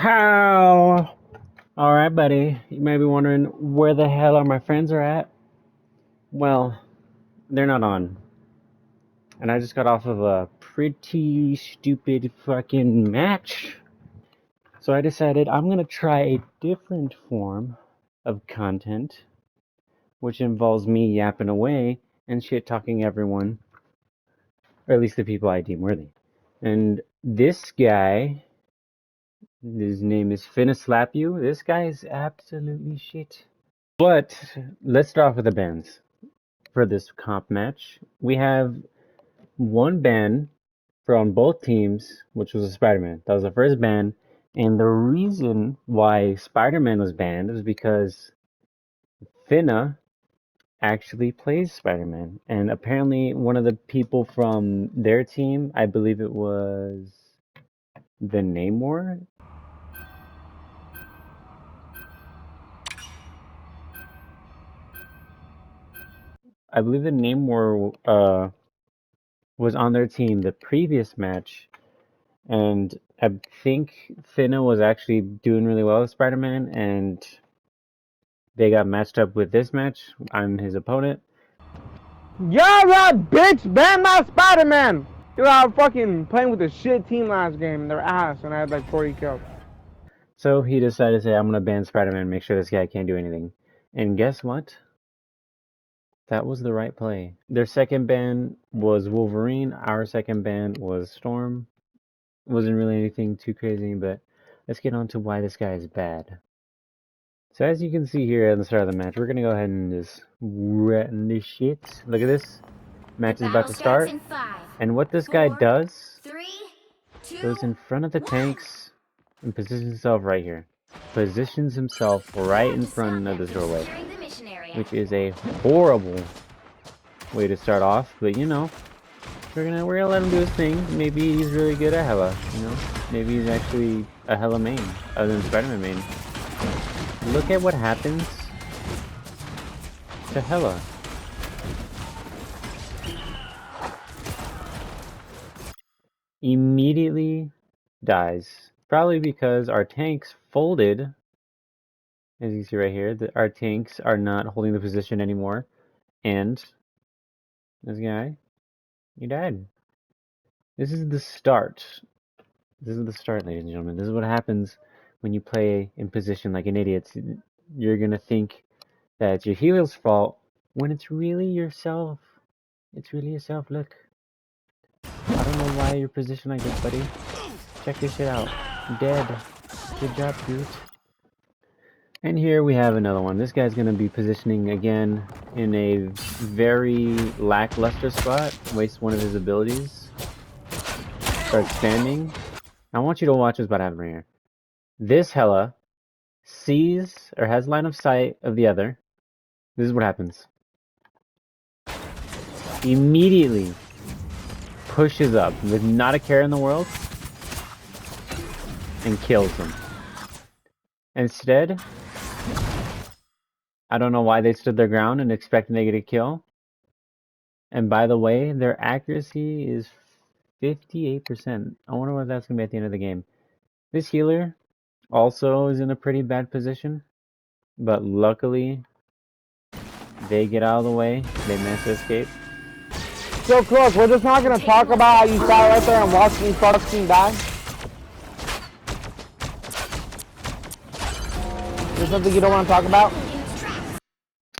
How? Alright, buddy. You may be wondering where the hell are my friends are at? Well, they're not on. And I just got off of a pretty stupid fucking match. So I decided I'm gonna try a different form of content, which involves me yapping away and shit talking everyone, or at least the people I deem worthy. And this guy, his name is Finna Slap You. This guy is absolutely shit. But let's start off with the bans for this comp match. We have one ban from both teams, which was a Spider-Man. That was the first ban, and the reason why Spider-Man was banned was because Finna actually plays Spider-Man, and apparently one of the people from their team, I believe it was the Namor. I believe the Namor was on their team the previous match, and I think Finna was actually doing really well with Spider-Man, and they got matched up with this match. I'm his opponent. Yeah, that bitch banned my Spider-Man! Dude, I was fucking playing with a shit team last game, and they're ass, and I had like 40 kills. So he decided to say, I'm gonna ban Spider-Man and make sure this guy can't do anything. And guess what? That was the right play. Their second ban was Wolverine. Our second ban was Storm. Wasn't really anything too crazy, but let's get on to why this guy is bad. So as you can see here at the start of the match, we're gonna go ahead and just rat this shit. Look at this. Match is about to start. And what this guy does, goes in front of the tanks and positions himself right here. Positions himself right in front of this doorway. Which is a horrible way to start off, but you know, we're gonna let him do his thing. Maybe he's really good at Hella, you know? Maybe he's actually a Hella main, other than Spider-Man main. Look at what happens to Hella. Immediately dies. Probably because our tanks folded. As you see right here, our tanks are not holding the position anymore. And this guy, he died. This is the start. This is the start, ladies and gentlemen. This is what happens when you play in position like an idiot. You're gonna think that it's your healer's fault when it's really yourself. It's really yourself. Look. I don't know why you're positioned like this, buddy. Check this shit out. I'm dead. Good job, dude. And here we have another one. This guy's gonna be positioning again in a very lackluster spot. Waste one of his abilities. Start standing. I want you to watch what's about to happen right here. This Hella sees or has line of sight of the other. This is what happens. Immediately pushes up with not a care in the world and kills him. Instead, I don't know why they stood their ground and expecting they get a kill. And by the way, their accuracy is 58%. I wonder what that's going to be at the end of the game. This healer also is in a pretty bad position, but luckily they get out of the way. They manage to escape. So, Cloak, we're just not gonna talk about how you sat right there and watched me fucking die? There's something you don't want to talk about?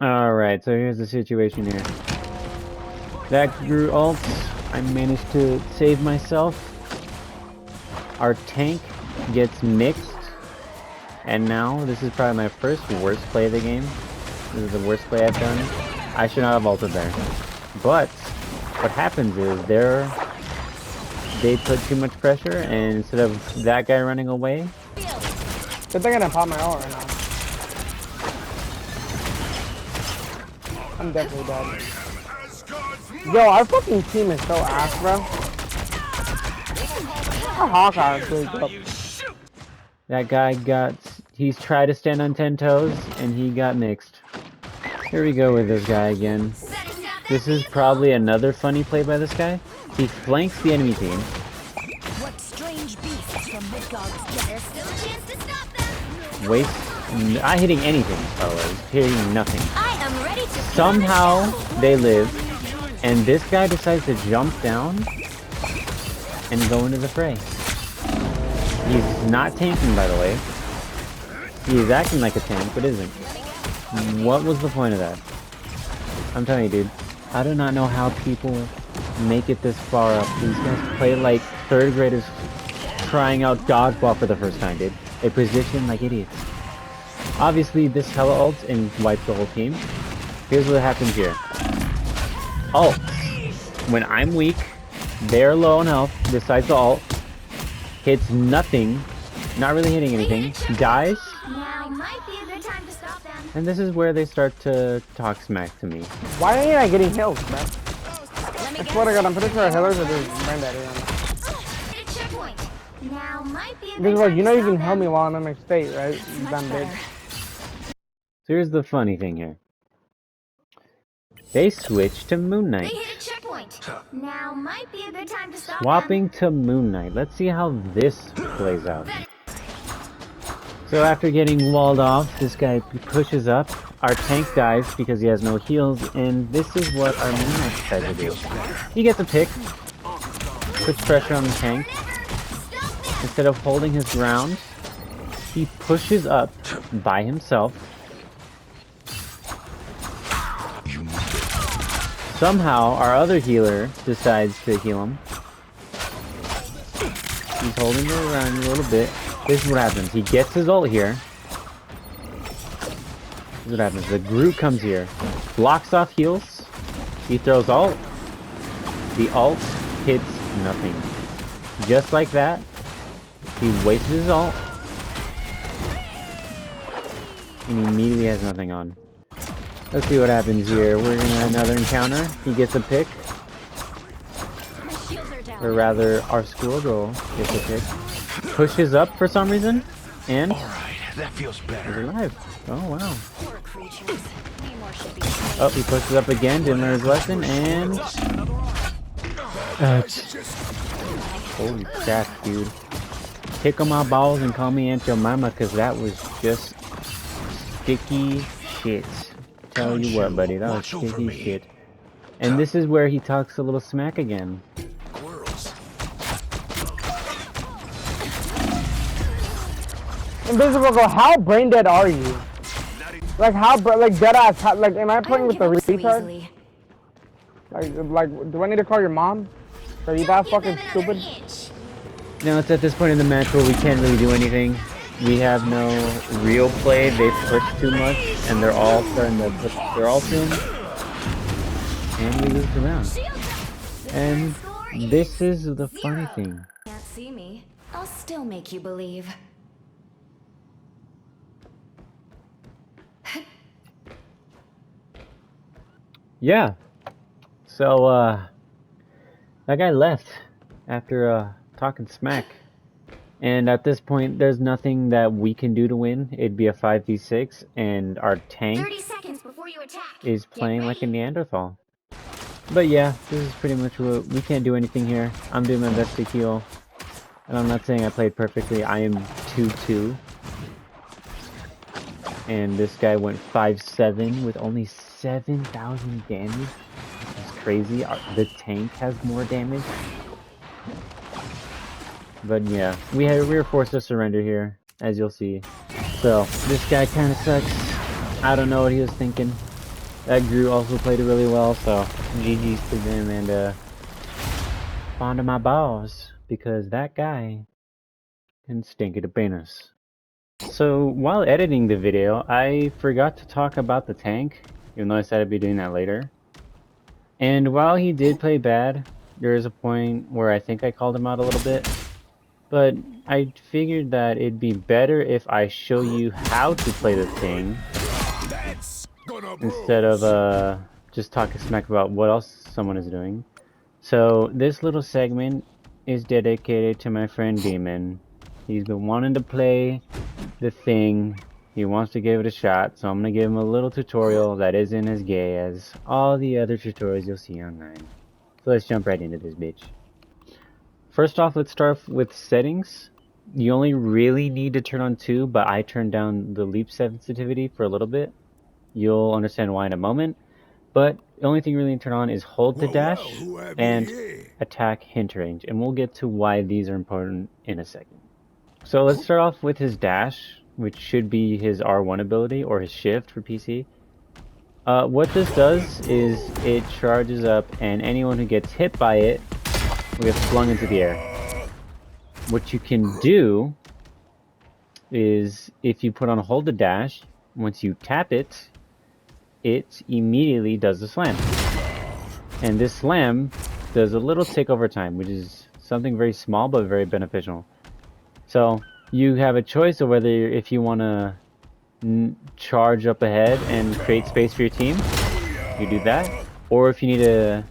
Alright, so here's the situation here. That grew ult. I managed to save myself. Our tank gets mixed. And now, this is probably my first worst play of the game. This is the worst play I've done. I should not have ulted there. But, what happens is, they put too much pressure, and instead of that guy running away... Good thing I didn't pop my ult right now. I'm definitely dead. Yo, our fucking team is so ass, bro. Our Hawkeye is really dope. That guy he's tried to stand on 10 toes, and he got mixed. Here we go with this guy again. This is probably another funny play by this guy. He flanks the enemy team. Savage beasts from Midgard's. There's still a chance to stop them. Not hitting anything, by the way. Hitting nothing. I am ready to Somehow they live, and this guy decides to jump down and go into the fray. He's not tanking, by the way. He's acting like a tank, but isn't. What was the point of that? I'm telling you, dude. I do not know how people make it this far up. These guys play like third graders trying out dodgeball for the first time, dude. They position like idiots. Obviously, this hella ults and wipes the whole team. Here's what happens here. Ult. When I'm weak, they're low on health, decides to ult. Hits nothing. Not really hitting anything. Dies. Now might be a good time to stop them. And this is where they start to talk smack to me. Why ain't I getting heals, man? Let me I swear to God, I'm pretty sure healers are just granddaddy. hit a checkpoint. Now might be a good This is like, time you know to you can stop help me them. while I'm in my state, right? You Much dumb bitch. better. So here's the funny thing here. They switch to Moon They Knight. hit a checkpoint. Now might be a good time to stop Swapping to Moon Knight. Let's see how this plays out. So after getting walled off, this guy pushes up. Our tank dies because he has no heals, and this is what our Moon Knight tries to do. He gets a pick, puts pressure on the tank. Instead of holding his ground, he pushes up by himself. Somehow, our other healer decides to heal him. He's holding the ground a little bit. This is what happens. He gets his ult here. This is what happens. The Groot comes here, blocks off heals. He throws ult. The ult hits nothing. Just like that, he wastes his ult. And he immediately has nothing on. Let's see what happens here. We're gonna have another encounter. He gets a pick. Or rather, our schoolgirl gets a pick. Pushes up for some reason. And That feels he's better. alive. Oh wow. Poor creatures. Way more should be. Oh, he pushes up again, didn't learn his lesson, and holy crap, dude. Tickle my balls and call me Aunt Your Mama, cause that was just sticky shit. Tell you what, buddy, that was Watch over sticky me. shit. And this is where he talks a little smack again. Squirrels. Invisible Girl, how brain dead are you? Like how, like dead ass, like am I I playing don't with the give up so retard? easily. Like, do I need to call your mom? Are you that Don't give fucking them another stupid? inch. Now it's at this point in the match where we can't really do anything. We have no real play. They push too much, and they're all starting to put their ult in, and we lose the round. Shield up. The And score is this is the funny 0. thing. Can't see me. I'll still make you believe. Yeah. So, that guy left after, talking smack. And at this point, there's nothing that we can do to win. It'd be a 5v6, and our tank 30 seconds before you attack. is Get playing like a ready. Neanderthal. But yeah, this is pretty much what we can't do anything here. I'm doing my best to heal. And I'm not saying I played perfectly. I am 2-2. And this guy went 5-7 with only 7,000 damage. Which is crazy. The tank has more damage. But yeah, we were forced to surrender here, as you'll see. So, this guy kind of sucks. I don't know what he was thinking. That Groot also played it really well, so GG's to them, and fond of my balls, because that guy can stink at a penis. So, while editing the video, I forgot to talk about the tank, even though I said I'd be doing that later. And while he did play bad, there is a point where I think I called him out a little bit. But I figured that it'd be better if I show you how to play the thing instead of just talking smack about what else someone is doing. So this little segment is dedicated to my friend Demon. He's been wanting to play the thing. He wants to give it a shot, so I'm gonna give him a little tutorial that isn't as gay as all the other tutorials you'll see online. So let's jump right into this bitch. First off, let's start with settings. You only really need to turn on 2, but I turned down the leap sensitivity for a little bit. You'll understand why in a moment. But the only thing you really need to turn on is hold to dash and attack hint range. And we'll get to why these are important in a second. So let's start off with his dash, which should be his R1 ability or his shift for PC. What this does is it charges up, and anyone who gets hit by it will get flung into the air. What you can do is, if you put on hold to dash, once you tap it, it immediately does the slam. And this slam does a little tick over time, which is something very small but very beneficial. So you have a choice of whether, if you want to charge up ahead and create space for your team, you do that. Or if you need to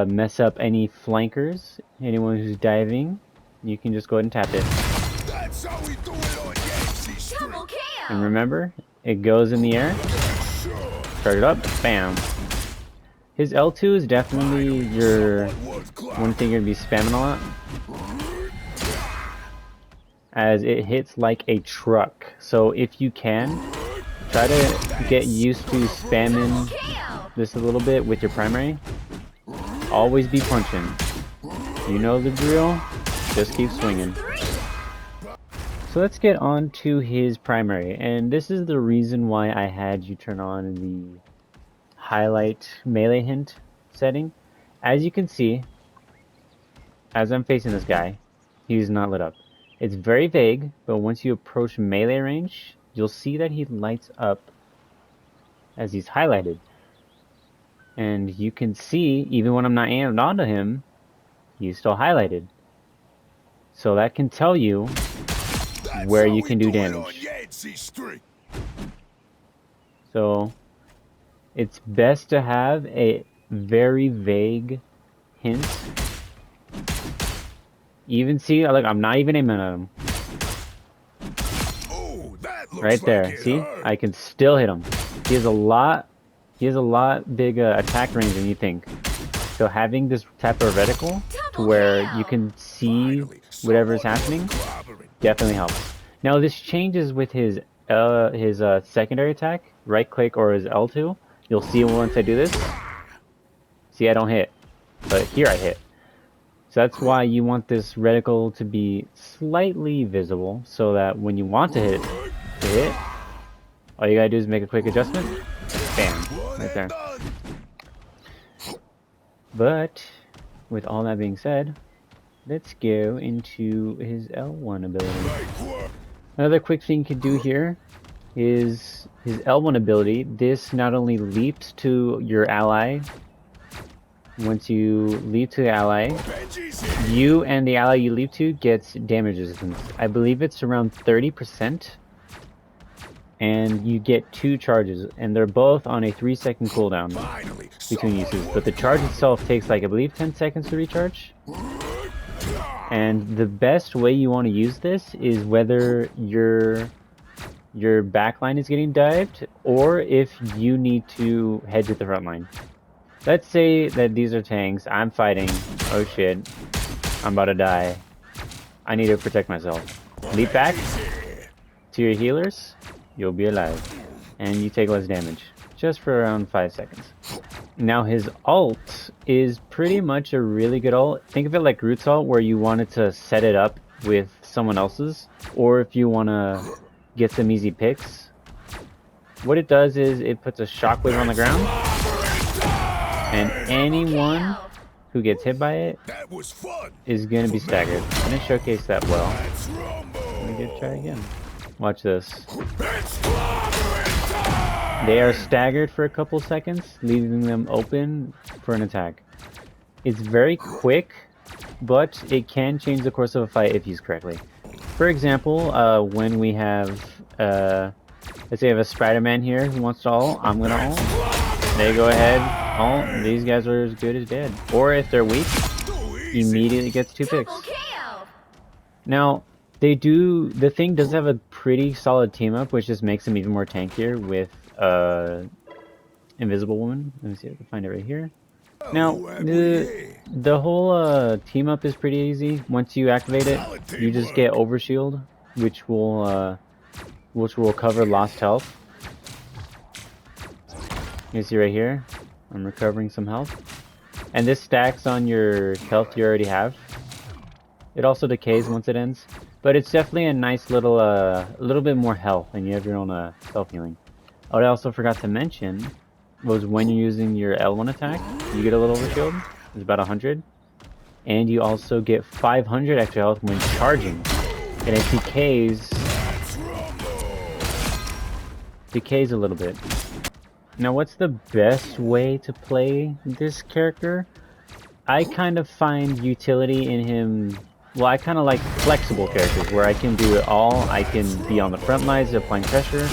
mess up any flankers, anyone who's diving, you can just go ahead and tap it. That's how we do it on Yancey Street. Double kill. And remember, it goes in the air, charge it up, bam. His L2 is definitely your one thing you're going to be spamming a lot, as it hits like a truck. So if you can, try to get used to spamming this a little bit with your primary. Always be punching. You know the drill, just keep swinging. So let's get on to his primary, and this is the reason why I had you turn on the highlight melee hint setting. As you can see, as I'm facing this guy, he's not lit up. It's very vague, but once you approach melee range, you'll see that he lights up as he's highlighted. And you can see, even when I'm not aimed onto him, he's still highlighted. So that can tell you where you can do damage. So it's best to have a very vague hint. Even see, like, I'm not even aiming at him. Right there, see? I can still hit him. He has a lot big attack range than you think. So having this type of reticle to where you can see whatever is happening definitely helps. Now this changes with his secondary attack, right click or his L2. You'll see once I do this. See, I don't hit, but here I hit. So that's why you want this reticle to be slightly visible, so that when you want to hit, all you gotta do is make a quick adjustment. Bam, right there. But with all that being said, let's go into his L1 ability. Another quick thing you can do here is his L1 ability. This not only leaps to your ally. Once you leap to the ally, you and the ally you leap to gets damage resistance. I believe it's around 30%. And you get 2 charges, and they're both on a 3-second cooldown between uses. But the charge itself takes, like, I believe 10 seconds to recharge. And the best way you want to use this is whether your backline is getting dived, or if you need to head to the front line. Let's say that these are tanks, I'm fighting, oh shit, I'm about to die. I need to protect myself. Leap back to your healers, you'll be alive. And you take less damage, just for around 5 seconds. Now his ult is pretty much a really good ult. Think of it like Groot's ult, where you wanted to set it up with someone else's, or if you want to get some easy picks. What it does is it puts a shockwave on the ground, and anyone who gets hit by it is going to be staggered. I didn't showcase that well. Let me try again. Watch this. They are staggered for a couple seconds, leaving them open for an attack. It's very quick, but it can change the course of a fight if used correctly. For example, when we have, let's say I have a Spider-Man here who wants to ult, I'm going to ult. They go ahead, ult, these guys are as good as dead. Or if they're weak, immediately gets 2 picks. Now, the thing does have a pretty solid team up, which just makes them even more tankier with Invisible Woman. Let me see if I can find it right here. Now, who have we here? the whole team up is pretty easy. Once you activate it, you just get overshield, which will cover lost health. You see right here, I'm recovering some health, and this stacks on your health you already have. It also decays once it ends, but it's definitely a nice little, a little bit more health, and you have your own self healing. What I also forgot to mention was when you're using your L1 attack, you get a little overshield. It's about 100. And you also get 500 extra health when charging. And it decays a little bit. Now what's the best way to play this character? I kind of find utility in him. Well, I kind of like flexible characters where I can do it all. I can be on the front lines applying pressure.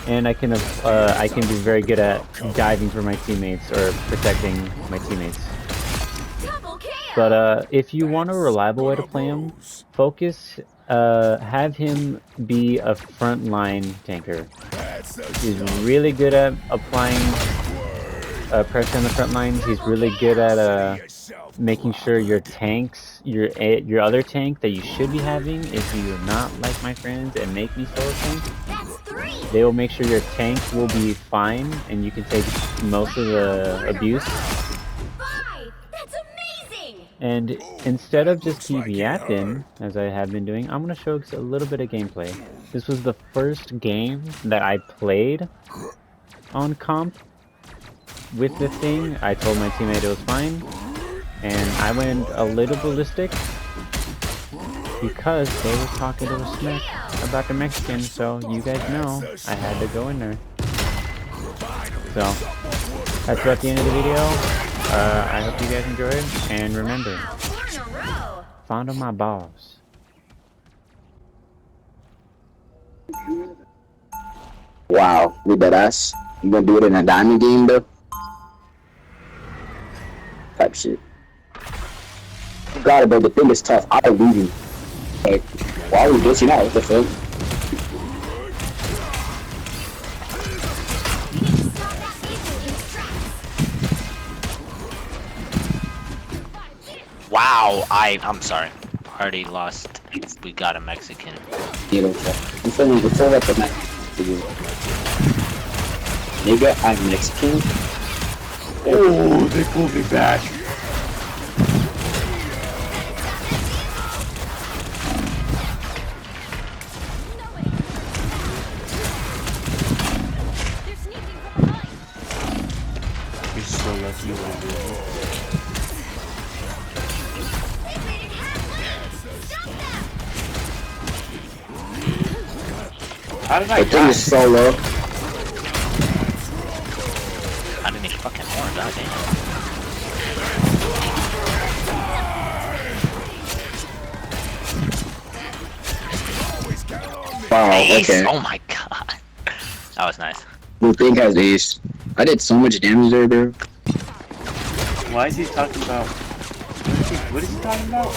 And I can be very good at diving for my teammates or protecting my teammates. But if you want a reliable way to play him, have him be a frontline tanker. He's really good at applying pressure on the front lines. He's really good at making sure your tanks, your other tank that you should be having, if you're not like my friends and make me solo tank, they will make sure your tank will be fine and you can take most of the abuse. That's amazing! And instead of just keep yapping, as I have been doing, I'm going to show a little bit of gameplay. This was the first game that I played on comp with the thing. I told my teammate it was fine, and I went a little ballistic because they were talking to a smack about the Mexican, so you guys know I had to go in there. So that's about the end of the video. I hope you guys enjoyed, and remember, fondle my balls. Wow, we deadass. You gonna do it in a diamond game though? Type shit. You got it, but the thing is tough. I believe you. Like, why are we glitching out? What the fuck? Wow, I'm sorry. Already lost. We got a Mexican. You know, I'm feeling before what the Mexican. Nigga, I'm Mexican. Oh, they pulled me back. You're so lucky you went there. How did I think it's solo. I didn't even fucking more, goddamn. Wow, Ace! okay. Oh my god. That was nice. The thing has ace. I did so much damage there, bro. Why is he talking about? What is he talking about?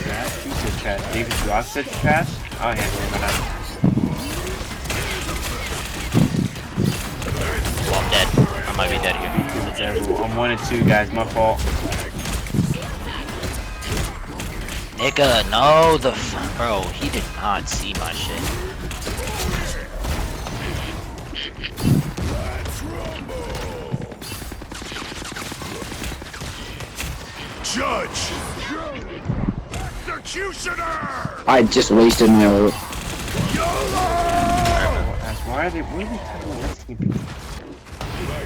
Trash? Who said trash? David Rock said trash? I'll handle him now. Well, I'm dead. I might be dead here. I'm 1 and 2, guys. My fault. Nigga, no, bro, he did not see my shit. Judge! Executioner! I just wasted my ult. Why are they talking about Mexican people?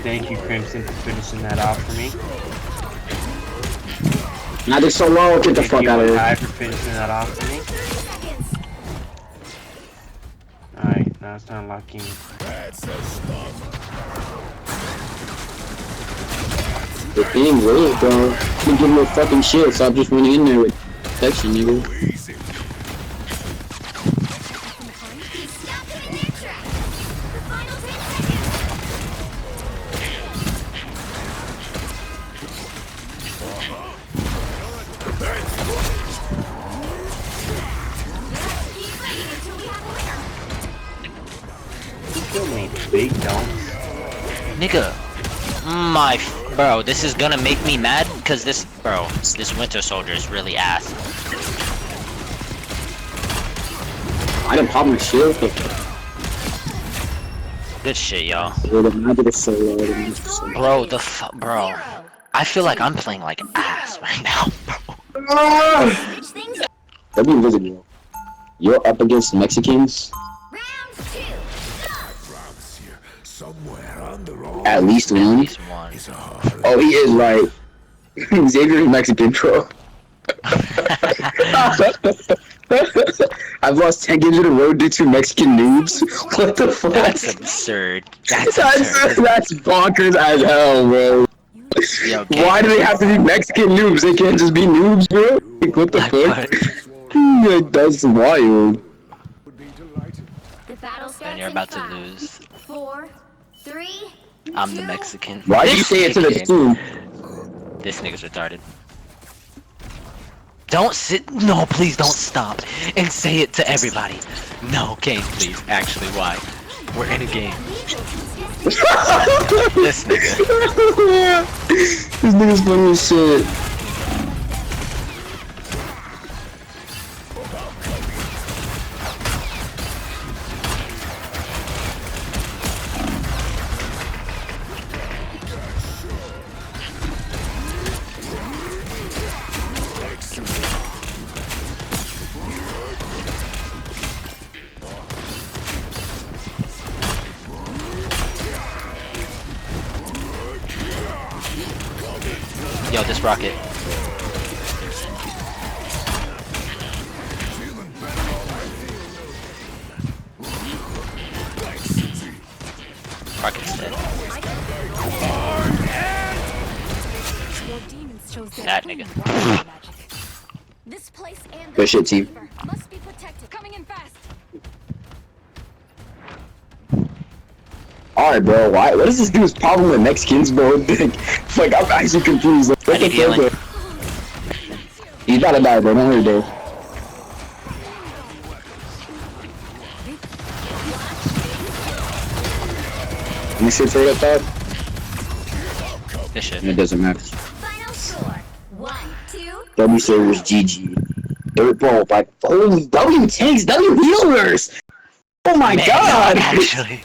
Thank you, Crimson, for finishing that off for me. Now they're so low, get the fuck out of Hi here. for finishing that off for me. Alright, now it's not locking. That's a stop. The thing was, bro, you give me a fucking shit, so I just went in there with protection, nigga. Easy. Still made big dumps. Nigga, Bro, this is gonna make me mad because this Winter Soldier is really ass. I didn't pop my shield. Good shit, y'all. The magic is so low. Bro, bro. I feel like I'm playing like ass right now, bro. That'd be invisible. You're up against Mexicans. Round 2. Rounds here. Somewhere on the road. At least At one. least one. Is a hard. Oh, he is right. Xavier is Mexican, bro. I've lost 10 games in a row due to Mexican noobs. What the fuck? That's absurd. That's absurd. That's bonkers as hell, bro. Yo, gang. Why do they have to be Mexican noobs? They can't just be noobs, bro. Like, what the fuck? Like, that's wild. The battle starts And you're in about to 5, lose. 4, 3, I'm the 2, Mexican. Why do you say it to the team? This nigga's retarded. Don't sit. No, please don't stop. And say it to everybody. No, game, please. Actually, why? We're in a game. This nigga. This nigga's funny as shit. Yo, this rocket. Rocket's dead. That nigga. This place and Good shit, team. must be protected. Coming in fast. Alright, bro. What is this dude's problem with Mexicans, bro? Like, I'm actually confused. Like, what I the need healing. fuck, bro? He's about to die, bro. Don't worry, bro. Let me sit straight up top. This shit. And it doesn't matter. Final score. 1, 2. W servers GG. Dirt ball, like, holy W tanks, W healers! Oh my Man, god! actually.